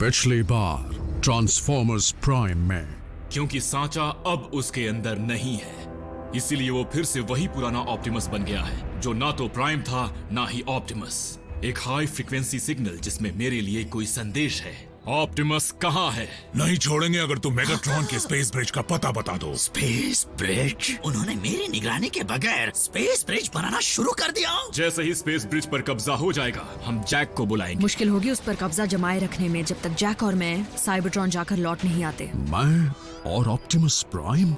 पिछली बार transformers prime में। क्योंकि सांचा अब उसके अंदर नहीं है, इसीलिए वो फिर से वही पुराना ऑप्टिमस बन गया है, जो ना तो प्राइम था ना ही ऑप्टिमस। एक हाई फ्रीक्वेंसी सिग्नल जिसमें मेरे लिए कोई संदेश है। ऑप्टिमस कहाँ है? नहीं छोड़ेंगे अगर तुम मेगाट्रॉन के स्पेस ब्रिज का पता बता दो। Space bridge? उन्होंने मेरी निगरानी के बगैर स्पेस ब्रिज बनाना शुरू कर दिया। जैसे ही स्पेस ब्रिज पर कब्जा हो जाएगा, हम जैक को बुलाएंगे। मुश्किल होगी उस पर कब्जा जमाए रखने में जब तक जैक और मैं साइबरट्रॉन जाकर लौट नहीं आते। मैं और ऑप्टिमस प्राइम,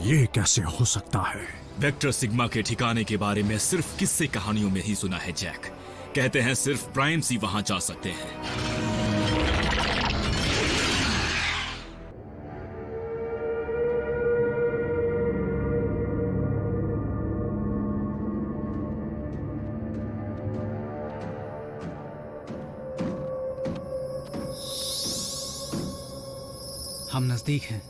ये कैसे हो सकता है? वेक्टर सिग्मा के ठिकाने के बारे में सिर्फ किस्से कहानियों में ही सुना है जैक। कहते हैं सिर्फ प्राइम्स ही वहां जा सकते हैं। हम नजदीक हैं।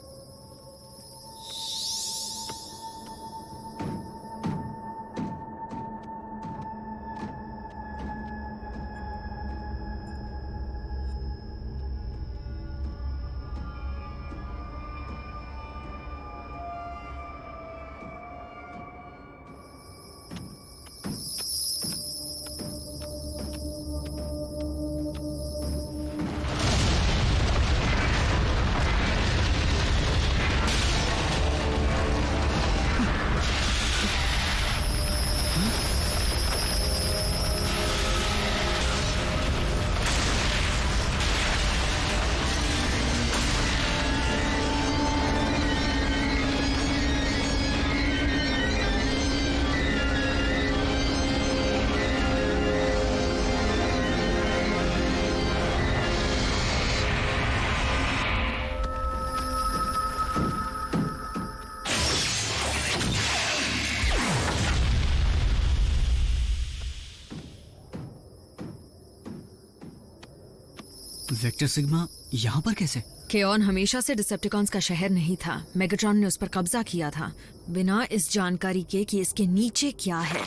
वेक्टर सिग्मा यहाँ पर कैसे? केऑन हमेशा से डिसेप्टिकॉन्स का शहर नहीं था। मेगाट्रॉन ने उस पर कब्जा किया था, बिना इस जानकारी के कि इसके नीचे क्या है।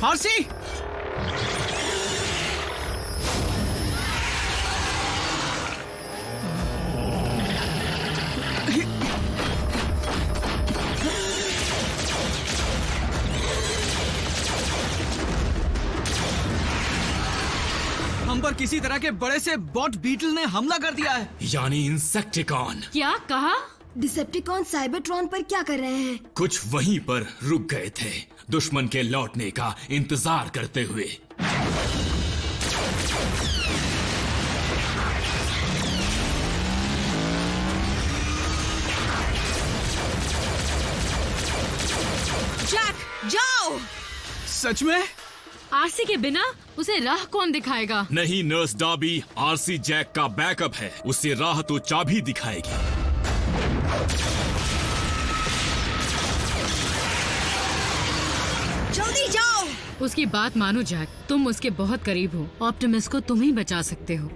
आरसी! हम पर किसी तरह के बड़े से बॉट बीटल ने हमला कर दिया है। यानी इंसेक्टिकॉन। क्या कहा? डिसेप्टिकॉन साइबरट्रॉन पर क्या कर रहे हैं? कुछ वहीं पर रुक गए थे, दुश्मन के लौटने का इंतजार करते हुए। जैक, जाओ! सच में? आरसी के बिना उसे राह कौन दिखाएगा? नहीं नर्स डॉबी, आरसी जैक का बैकअप है, उसे राह तो चाबी दिखाएगी। जल्दी जाओ! उसकी बात मानो जैक, तुम उसके बहुत करीब हो। ऑप्टिमस को तुम ही बचा सकते हो।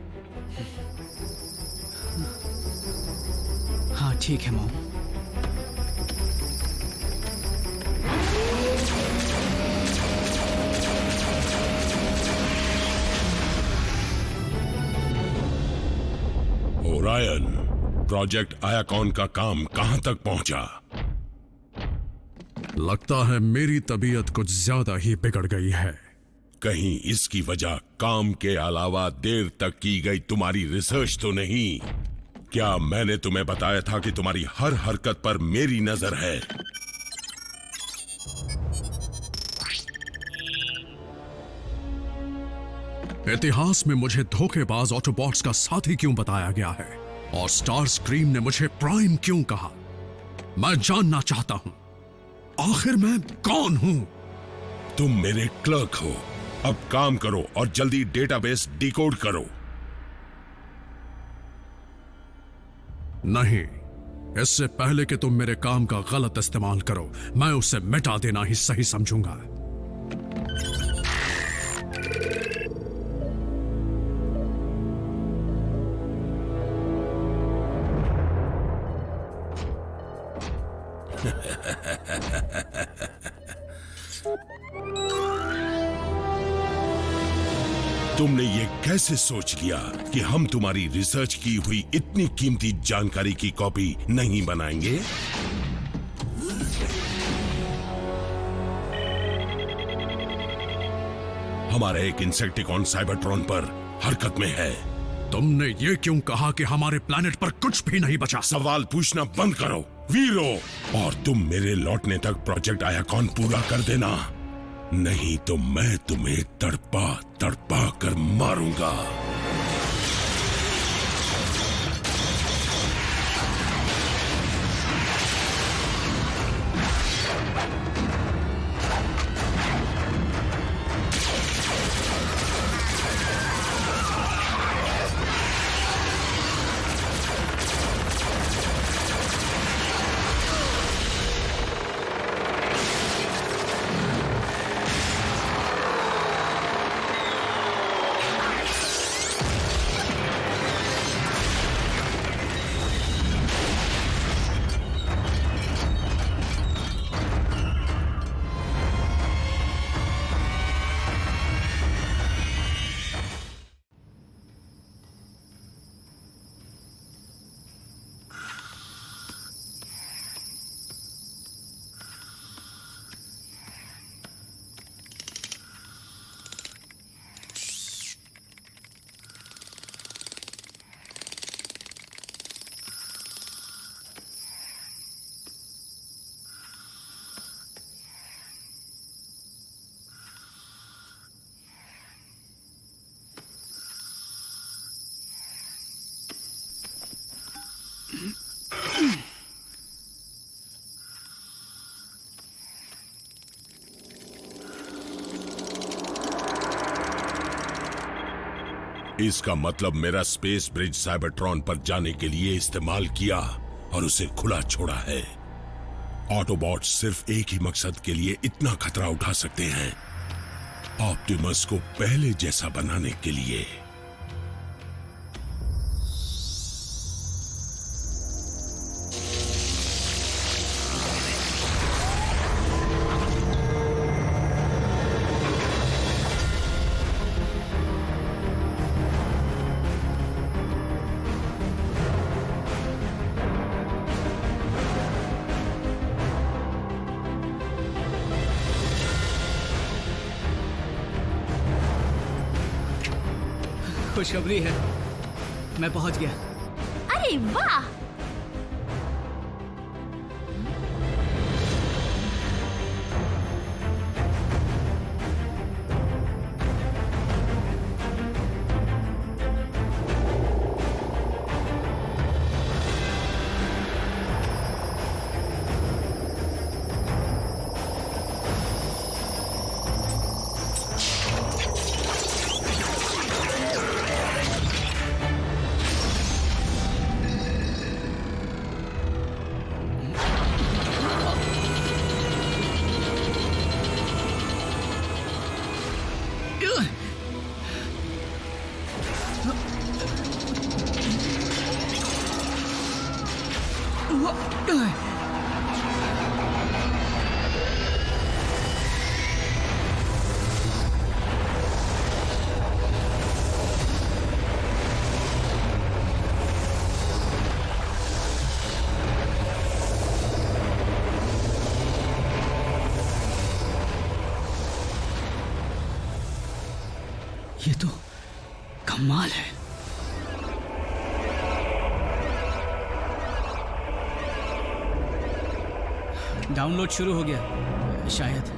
हाँ ठीक है मॉम। ओरायन, प्रोजेक्ट आयाकॉन का काम कहां तक पहुंचा? लगता है मेरी तबीयत कुछ ज्यादा ही बिगड़ गई है। कहीं इसकी वजह काम के अलावा देर तक की गई तुम्हारी रिसर्च तो नहीं? क्या मैंने तुम्हें बताया था कि तुम्हारी हर हरकत पर मेरी नजर है? इतिहास में मुझे धोखेबाज ऑटोबॉट्स का साथी क्यों बताया गया है और स्टार स्क्रीम ने मुझे प्राइम क्यों कहा? मैं जानना चाहता हूं आखिर मैं कौन हूं? तुम मेरे क्लर्क हो। अब काम करो और जल्दी डेटाबेस डिकोड करो। नहीं, इससे पहले कि तुम मेरे काम का गलत इस्तेमाल करो, मैं उसे मिटा देना ही सही समझूंगा। तुमने ये कैसे सोच लिया कि हम तुम्हारी रिसर्च की हुई इतनी कीमती जानकारी की कॉपी नहीं बनाएंगे? हमारा एक इंसेक्टिकॉन साइबरट्रॉन पर हरकत में है। तुमने ये क्यों कहा कि हमारे प्लैनेट पर कुछ भी नहीं बचा? सवाल पूछना बंद करो वीरो, और तुम मेरे लौटने तक प्रोजेक्ट आयाकॉन पूरा कर देना, नहीं तो मैं तुम्हें तड़पा तड़पा कर मारूंगा। इसका मतलब मेरा स्पेस ब्रिज साइबरट्रॉन पर जाने के लिए इस्तेमाल किया और उसे खुला छोड़ा है। ऑटोबॉट्स सिर्फ एक ही मकसद के लिए इतना खतरा उठा सकते हैं, ऑप्टिमस को पहले जैसा बनाने के लिए। खुशखबरी है, मैं पहुंच गया। अरे वाह! ये तो कमाल है। डाउनलोड शुरू हो गया शायद।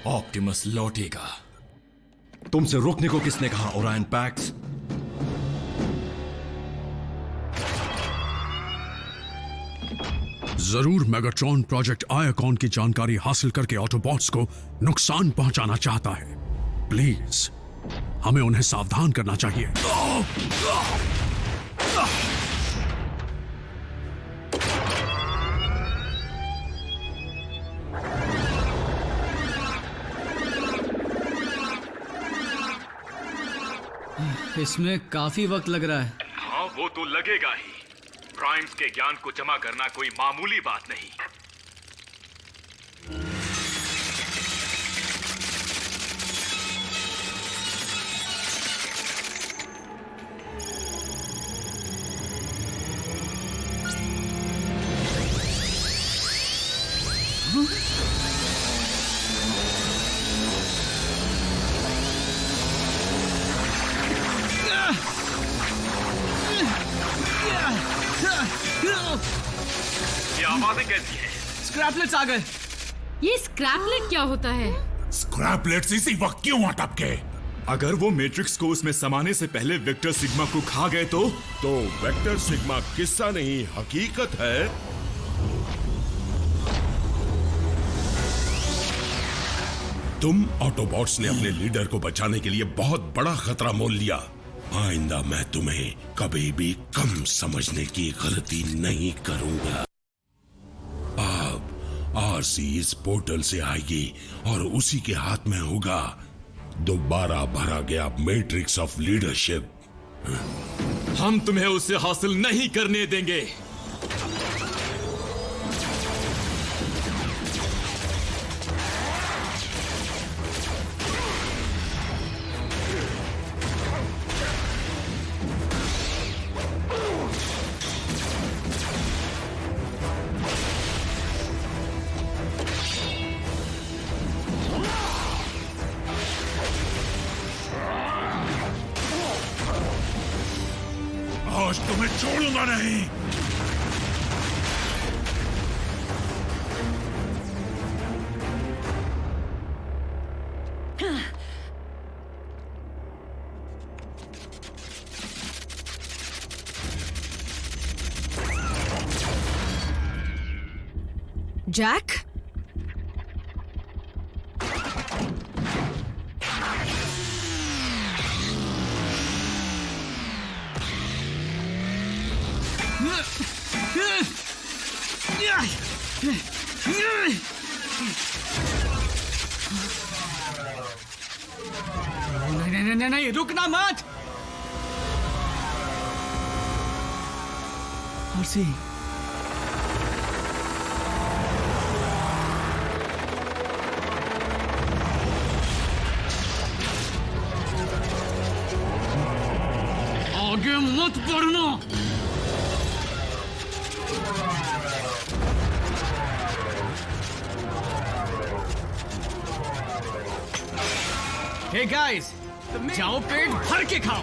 ऑप्टिमस लौटेगा। तुमसे रुकने को किसने कहा ओरायन पैक्स? जरूर मेगाट्रॉन प्रोजेक्ट आयाकॉन की जानकारी हासिल करके ऑटोबॉट्स को नुकसान पहुंचाना चाहता है। प्लीज हमें उन्हें सावधान करना चाहिए। इसमें काफी वक्त लग रहा है। हाँ, वो तो लगेगा ही। प्राइम्स के ज्ञान को जमा करना कोई मामूली बात नहीं। ये आवाजें कैसी हैं? स्क्रैपलेट्स आ गए। ये स्क्रैपलेट क्या होता है? स्क्रैपलेट्स इसी वक्त क्यों अटके? अगर वो मैट्रिक्स को उसमें समाने से पहले वेक्टर सिग्मा को खा गए तो वेक्टर सिग्मा किस्सा नहीं हकीकत है। तुम ऑटोबॉट्स ने अपने लीडर को बचाने के लिए बहुत बड़ा खतरा मोल लिया। आइंदा मैं तुम्हें कभी भी कम समझने की गलती नहीं करूंगा। अब आरसी इस पोर्टल से आएगी और उसी के हाथ में होगा दोबारा भरा गया मैट्रिक्स ऑफ लीडरशिप। हम तुम्हें उसे हासिल नहीं करने देंगे। आज तुम्हें छोड़ूंगा नहीं। जैक, नहीं, रुकना मत। आरसी, आगे मत बढ़ना। हे गाइस, जाओ पेट भर के खाओ।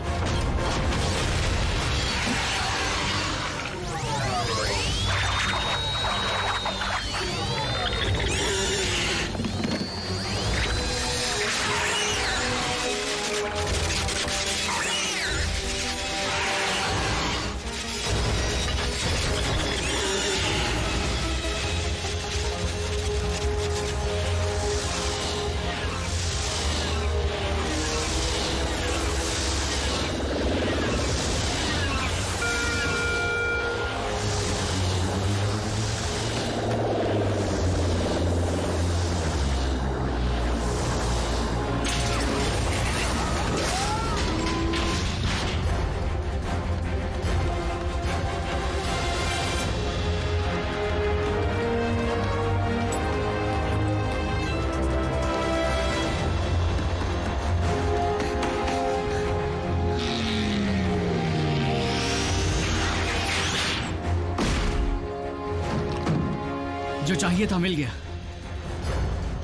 जो चाहिए था मिल गया।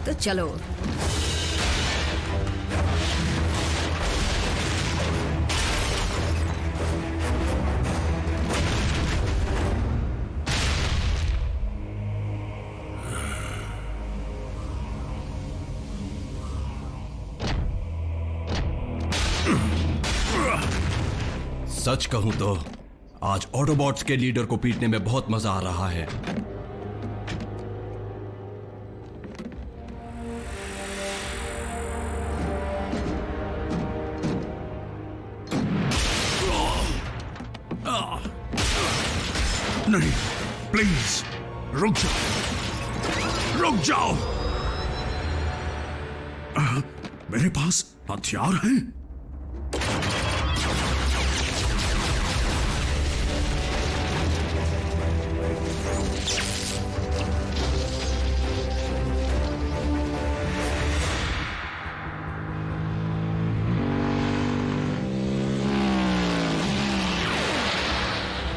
तो चलो। सच कहूं तो आज ऑटोबॉट्स के लीडर को पीटने में बहुत मजा आ रहा है। नहीं, प्लीज रुक जाओ, रुक जाओ। मेरे पास हथियार हैं।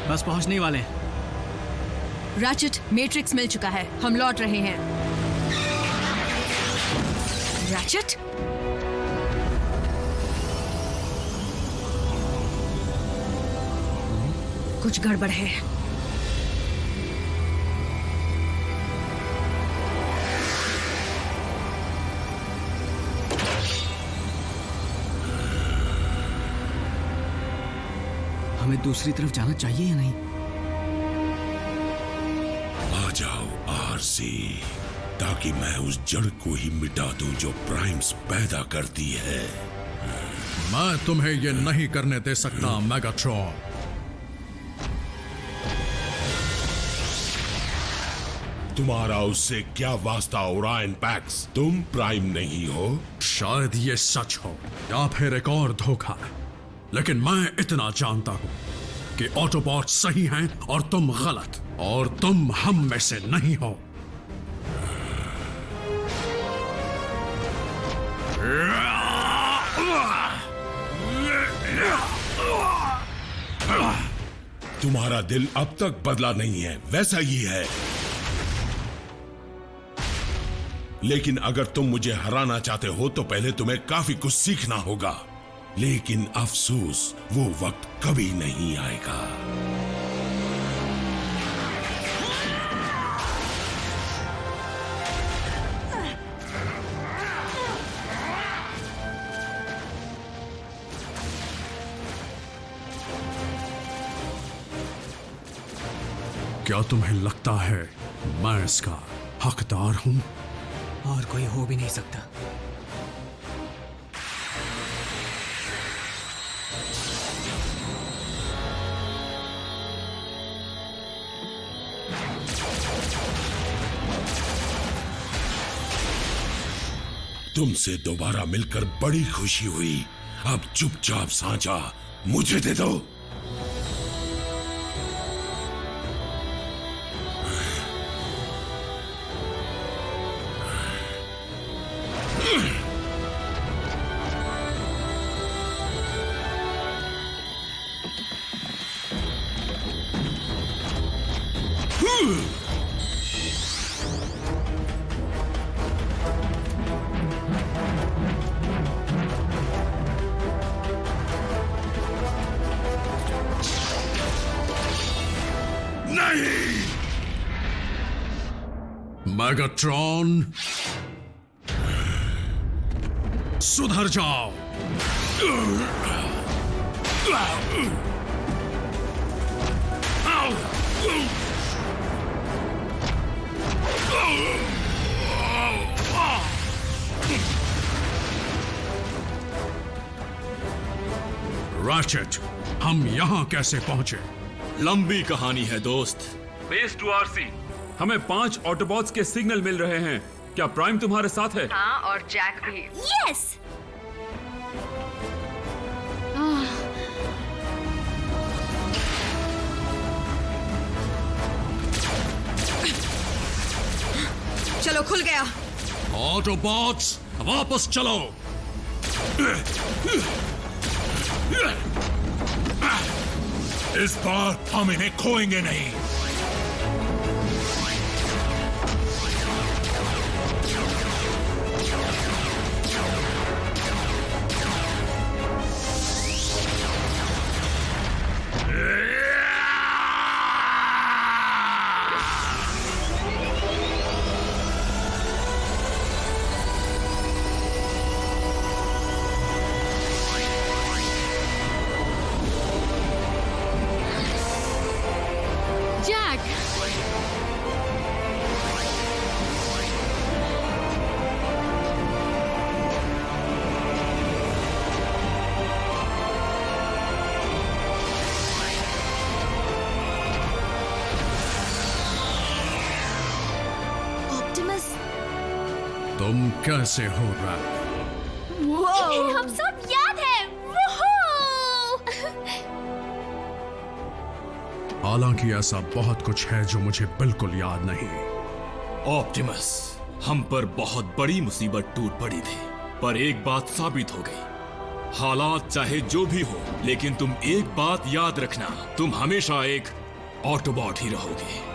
बस पहुंचने वाले हैं। रैचेट, मैट्रिक्स मिल चुका है, हम लौट रहे हैं। रैचेट, कुछ गड़बड़ है। हमें दूसरी तरफ जाना चाहिए या नहीं? आ जाओ आरसी, ताकि मैं उस जड़ को ही मिटा दूं जो प्राइम्स पैदा करती है। मैं तुम्हें ये नहीं करने दे सकता मेगाट्रॉन। तुम्हारा उससे क्या वास्ता ओरायन पैक्स? तुम प्राइम नहीं हो। शायद ये सच हो या फिर एक और धोखा, लेकिन मैं इतना जानता हूं कि ऑटोबॉट सही हैं और तुम गलत, और तुम हम में से नहीं हो। तुम्हारा दिल अब तक बदला नहीं है, वैसा ही है। लेकिन अगर तुम मुझे हराना चाहते हो तो पहले तुम्हें काफी कुछ सीखना होगा। लेकिन अफसोस, वो वक्त कभी नहीं आएगा। क्या तुम्हें लगता है मैं इसका हकदार हूं? और कोई हो भी नहीं सकता। तुमसे दोबारा मिलकर बड़ी खुशी हुई। अब चुपचाप सांचा मुझे दे दो। मेगाट्रॉन, सुधर जाओ। रैचेट, हम यहां कैसे पहुंचे? लंबी कहानी है दोस्त। बेस टू आरसी, हमें 5 ऑटोबॉट्स के सिग्नल मिल रहे हैं। क्या प्राइम तुम्हारे साथ है? हाँ, और जैक भी। यस। चलो, खुल गया। ऑटोबॉट्स, वापस चलो। इस बार हम इन्हें खोएंगे नहीं। तुम कैसे हो रैफ? हम सब याद है। हालांकि ऐसा बहुत कुछ है जो मुझे बिल्कुल याद नहीं। ऑप्टिमस, हम पर बहुत बड़ी मुसीबत टूट पड़ी थी, पर एक बात साबित हो गई। हालात चाहे जो भी हो, लेकिन तुम एक बात याद रखना, तुम हमेशा एक ऑटोबॉट ही रहोगे।